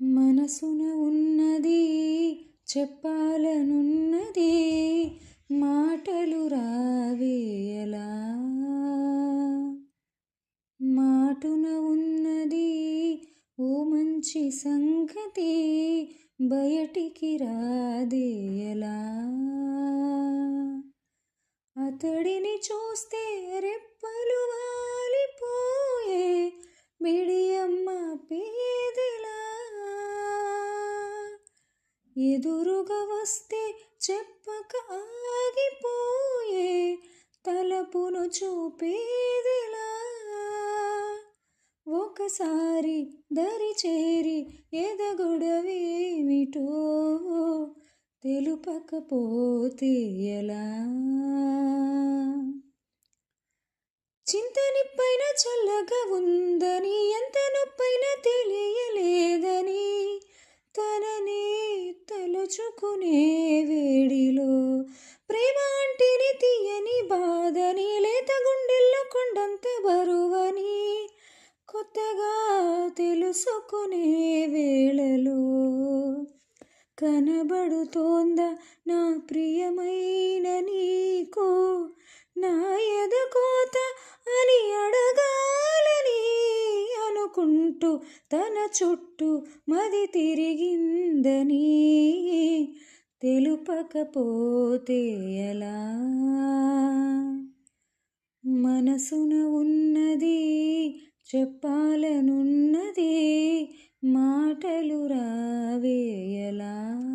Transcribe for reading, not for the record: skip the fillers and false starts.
మనసున ఉన్నది చెప్పాలనున్నది మాటలు రావేయలా. మాటున ఉన్నది ఓ మంచి సంగతి బయటికి రాదేయలా. అతడిని చూస్తే రెప్పలు వాలిపోయే బిడియమ్మ పేదెలా. ఎదురుగా వస్తే చెప్పక ఆగిపోయే తలపును చూపేదెలా. ఒకసారి దరి చేరి ఎదగొడవేమిటో తెలుపకపోతే ఎలా. చింతనిపైన చల్లగా ఉందని ఎంత నొప్పైనా తెలియలేదని తననే తలుచుకునే వేడిలో ప్రేమ అంటేనే తీయని బాధని లేత గుండెల్లో కొండంత బరువని కొత్తగా తెలుసుకునే వేళలో కనబడుతోందా నా ప్రియమైన నీకు నా ఎదకోత అని అడగాలని అనుకుంటూ తన చుట్టూ మది తిరిగిందని తెలుపకపోతే ఎలా. మనసున ఉన్నది చెప్పాలనున్నది మాటలు రావేయలా.